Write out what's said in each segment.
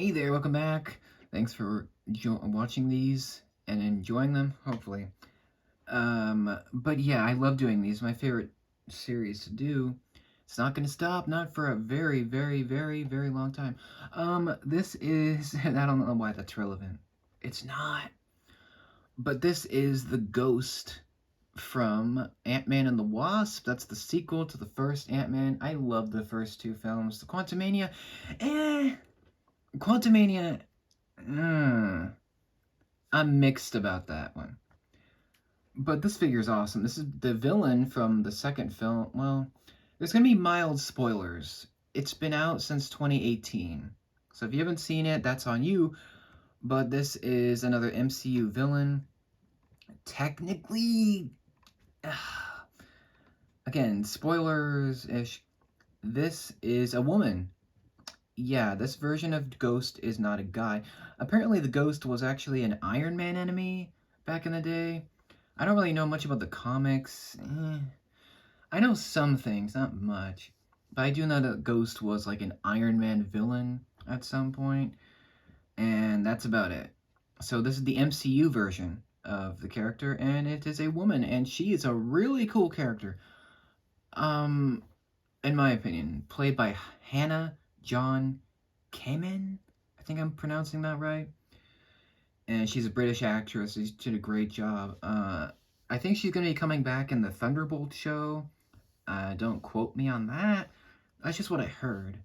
Hey there, welcome back. Thanks for watching these and enjoying them, hopefully. But yeah, I love doing these. My favorite series to do. It's not going to stop, not for a very, very, very, very long time. This is, I don't know why that's relevant. It's not. But this is the Ghost from Ant-Man and the Wasp. That's the sequel to the first Ant-Man. I love the first two films. The Quantumania, eh. Quantumania, I'm mixed about that one. But this figure is awesome. This is the villain from the second film. Well, there's going to be mild spoilers. It's been out since 2018. So if you haven't seen it, that's on you. But this is another MCU villain. Technically, again, spoilers-ish. This is a woman. Yeah, this version of Ghost is not a guy. Apparently the Ghost was actually an Iron Man enemy back in the day. I don't really know much about the comics. I know some things, not much. But I do know that Ghost was like an Iron Man villain at some point, and that's about it. So this is the MCU version of the character, and it is a woman, and she is a really cool character. Um, in my opinion, played by Hannah John Kamen. I think I'm pronouncing that right. And she's a British actress. She did a great job. I think she's going to be coming back in the Thunderbolt show. Don't quote me on that. That's just what I heard.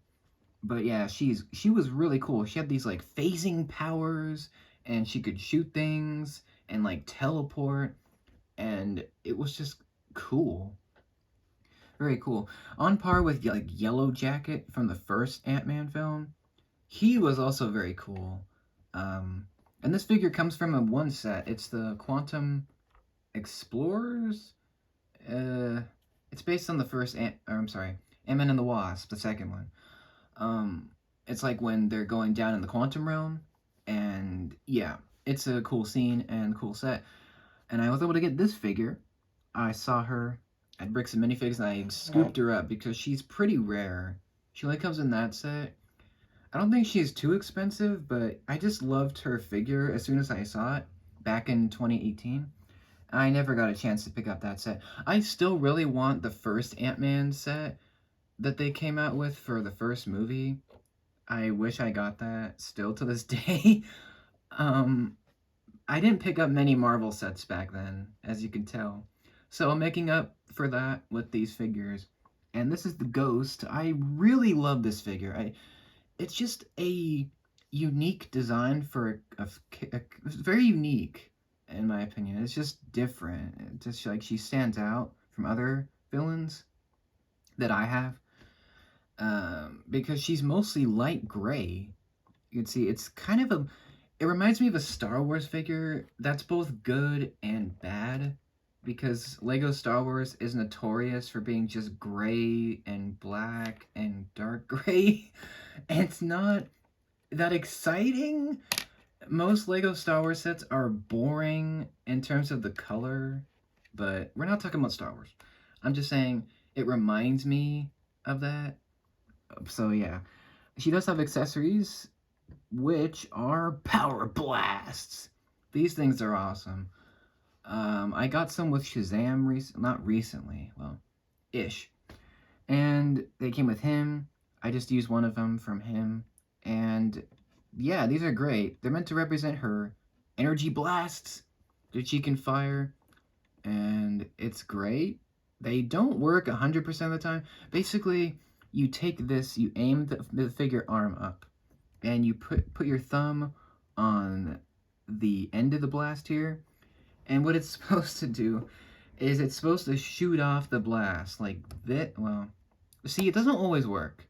But yeah, she was really cool. She had these like phasing powers, and she could shoot things and like teleport, and it was just cool. Very cool. On par with like Yellow Jacket from the first Ant-Man film. He was also very cool. And this figure comes from a one set. It's the Quantum Explorers. Uh, it's based on the first Ant-Man and the Wasp, the second one. It's like when they're going down in the quantum realm, and yeah, it's a cool scene and cool set. And I was able to get this figure. I saw her at Bricks and Minifigs, and I scooped her up because she's pretty rare. She only comes in that set. I don't think she's too expensive, but I just loved her figure as soon as I saw it back in 2018. I never got a chance to pick up that set. I still really want the first Ant-Man set that they came out with for the first movie. I wish I got that still to this day. um, I didn't pick up many Marvel sets back then, as you can tell. So I'm making up for that with these figures. And this is the Ghost. I really love this figure. It's just a unique design for it's very unique in my opinion. It's just different. It's just like she stands out from other villains that I have, because she's mostly light gray. You can see it's kind of a. It reminds me of a Star Wars figure that's both good and bad, because Lego Star Wars is notorious for being just gray and black and dark gray. And it's not that exciting. Most Lego Star Wars sets are boring in terms of the color, but we're not talking about Star Wars. I'm just saying it reminds me of that. So yeah, she does have accessories, which are power blasts. These things are awesome. I got some with Shazam not recently, well, ish. And they came with him. I just used one of them from him. And yeah, these are great. They're meant to represent her energy blasts that she can fire. And it's great. They don't work 100% of the time. Basically, you take this, you aim the figure arm up, and you put your thumb on the end of the blast here. And what it's supposed to do is it's supposed to shoot off the blast like that. Well, see, it doesn't always work.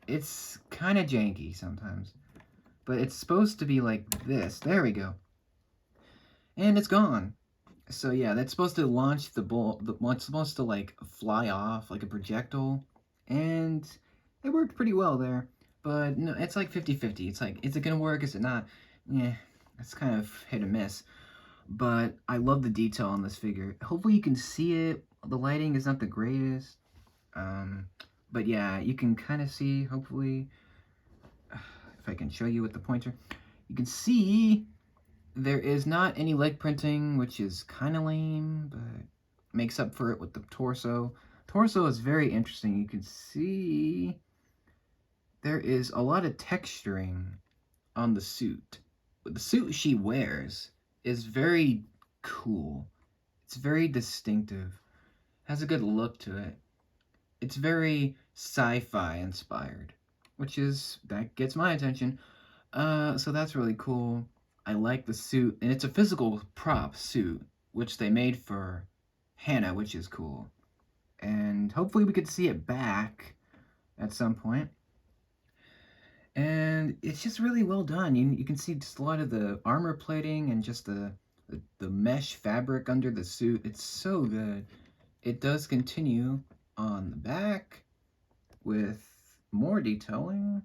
It's kind of janky sometimes. But it's supposed to be like this. There we go. And it's gone. So yeah, that's supposed to launch the ball. It's supposed to like fly off like a projectile. And it worked pretty well there. But no, it's like 50-50. It's like, is it going to work? Is it not? Yeah, it's kind of hit or miss. But I love the detail on this figure. Hopefully you can see it. The lighting is not the greatest. But yeah, you can kind of see, hopefully. if I can show you with the pointer, you can see there is not any leg printing, which is kind of lame, but makes up for it with the torso. Torso is very interesting. You can see there is a lot of texturing on the suit. The suit she wears is very cool. It's very distinctive. Has a good look to it. It's very sci-fi inspired, that gets my attention. So that's really cool. I like the suit, and it's a physical prop suit, which they made for Hannah, which is cool. And hopefully we could see it back at some point. And it's just really well done. You can see just a lot of the armor plating and just the mesh fabric under the suit. It's so good. It does continue on the back with more detailing.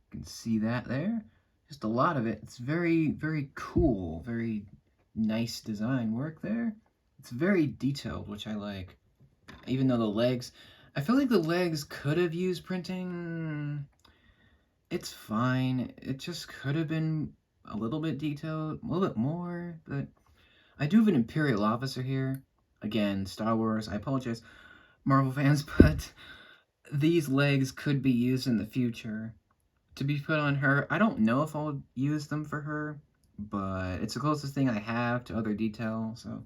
You can see that there. Just a lot of it. It's very, very cool. Very nice design work there. It's very detailed, which I like. Even though the legs, I feel like the legs could have used printing. It's fine. It just could have been a little bit detailed, a little bit more, but I do have an Imperial officer here. Again, Star Wars, I apologize, Marvel fans, but these legs could be used in the future to be put on her. I don't know if I'll use them for her, but it's the closest thing I have to other detail, so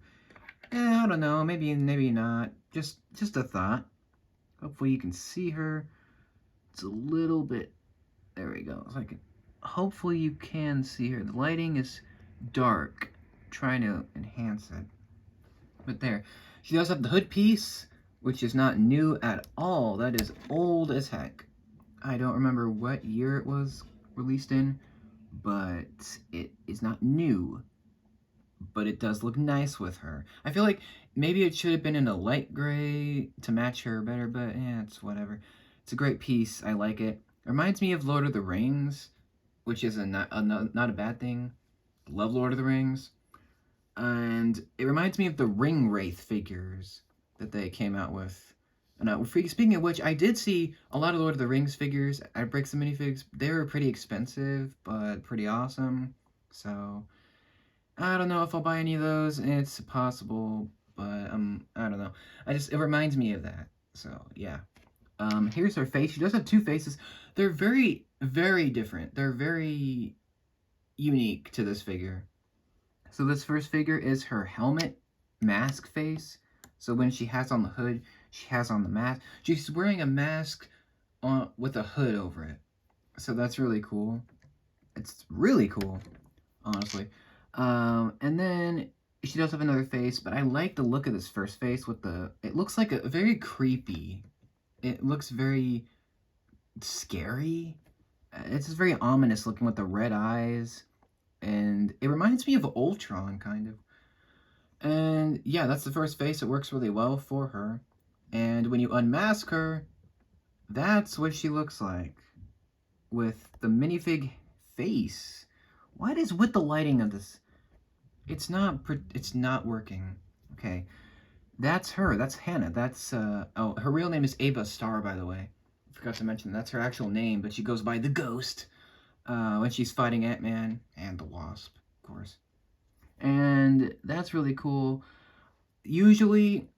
I don't know, maybe not. Just a thought. Hopefully you can see her. It's a little bit, there we go. So hopefully you can see her. The lighting is dark. I'm trying to enhance it. But there. She does have the hood piece, which is not new at all. That is old as heck. I don't remember what year it was released in, but it is not new. But it does look nice with her. I feel like maybe it should have been in a light gray to match her better, but yeah, it's whatever. It's a great piece. I like it. It reminds me of Lord of the Rings, which is not a bad thing. Love Lord of the Rings. And it reminds me of the Ring Wraith figures that they came out with. And speaking of which, I did see a lot of Lord of the Rings figures at Bricks and Minifigs. They were pretty expensive, but pretty awesome. So I don't know if I'll buy any of those. It's possible, but I don't know. It reminds me of that. So yeah. Here's her face. She does have two faces. They're very, very different. They're very unique to this figure. So this first figure is her helmet mask face. So when she has on the hood, she has on the mask. She's wearing a mask with a hood over it. So that's really cool. It's really cool, honestly. And then she does have another face, but I like the look of this first face with it looks like a very creepy. It looks very scary. It's just very ominous looking with the red eyes. And it reminds me of Ultron, kind of. And yeah, that's the first face. It works really well for her. And when you unmask her, that's what she looks like. With the minifig face. What is with the lighting of this? It's not working. Okay. That's her. That's Hannah. That's, oh, her real name is Ava Starr, by the way. I forgot to mention that's her actual name, but she goes by the Ghost when she's fighting Ant-Man and the Wasp, of course. And that's really cool. Usually,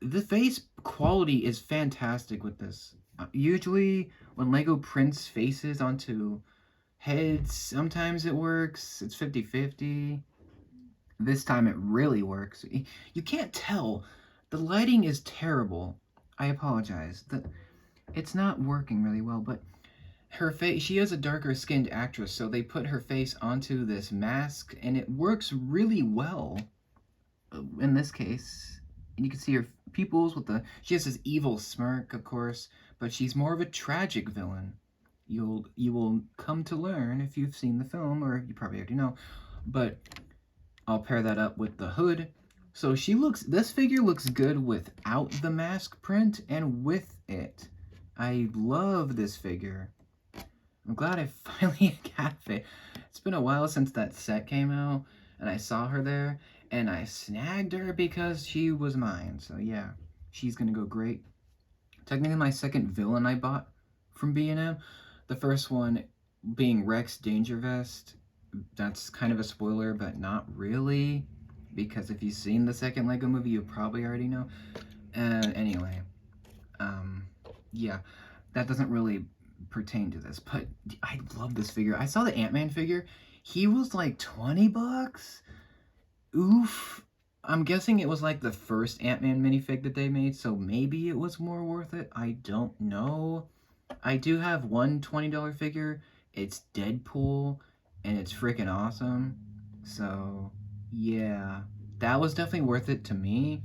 the face quality is fantastic with this. Usually, when LEGO prints faces onto heads, sometimes it works. It's 50-50. This time it really works. You can't tell. The lighting is terrible. I apologize. It's not working really well, but her face, she is a darker skinned actress, so they put her face onto this mask, and it works really well in this case. And you can see her pupils she has this evil smirk, of course, but she's more of a tragic villain. You will come to learn if you've seen the film, or you probably already know, but I'll pair that up with the hood. So this figure looks good without the mask print and with it. I love this figure. I'm glad I finally got it. It's been a while since that set came out, and I saw her there, and I snagged her because she was mine. So yeah, she's gonna go great. Technically my second villain I bought from B&M. The first one being Rex Dangervest. That's kind of a spoiler, but not really, because if you've seen the second Lego movie, you probably already know. Anyway, um, yeah, that doesn't really pertain to this, but I love this figure. I saw the Ant-Man figure. He was like 20 bucks. Oof. I'm guessing it was like the first Ant-Man minifig that they made, so maybe it was more worth it. I don't know. I do have one $20 figure. It's Deadpool, and it's freaking awesome. So, yeah. That was definitely worth it to me.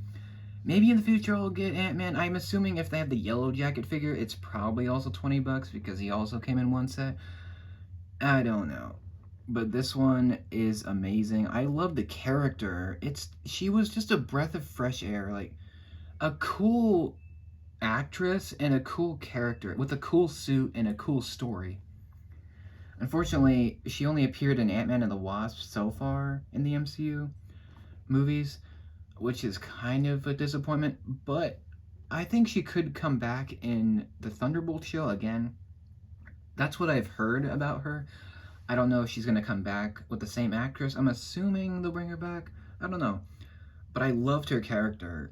Maybe in the future I'll get Ant-Man. I'm assuming if they have the Yellow Jacket figure, it's probably also 20 bucks because he also came in one set. I don't know. But this one is amazing. I love the character. She was just a breath of fresh air, like a cool actress and a cool character with a cool suit and a cool story. Unfortunately, she only appeared in Ant-Man and the Wasp so far in the MCU movies, which is kind of a disappointment, but I think she could come back in the Thunderbolt show again. That's what I've heard about her. I don't know if she's going to come back with the same actress. I'm assuming they'll bring her back. I don't know. But I loved her character.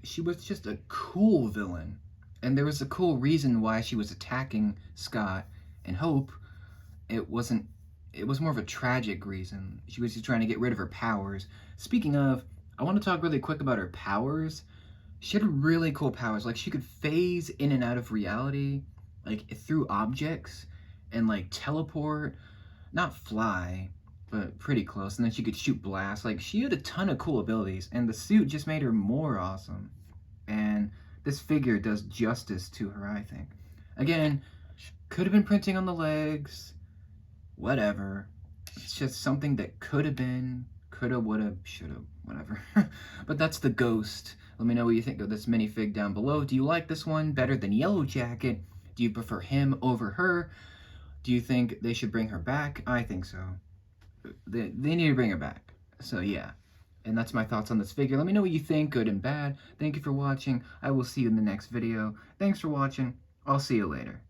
She was just a cool villain. And there was a cool reason why she was attacking Scott and Hope. It wasn't it was more of a tragic reason. She was just trying to get rid of her powers. Speaking of, I want to talk really quick about her powers. She had really cool powers. Like she could phase in and out of reality, like through objects, and like teleport, not fly, but pretty close. And then she could shoot blasts. Like she had a ton of cool abilities, and the suit just made her more awesome. And this figure does justice to her, I think. Again, could have been printing on the legs, whatever. It's just something that could have been, coulda, woulda, shoulda, whatever. But that's the Ghost. Let me know what you think of this minifig down below. Do you like this one better than Yellow Jacket? Do you prefer him over her? Do you think they should bring her back? I think so. They need to bring her back. So yeah. And that's my thoughts on this figure. Let me know what you think, good and bad. Thank you for watching. I will see you in the next video. Thanks for watching. I'll see you later.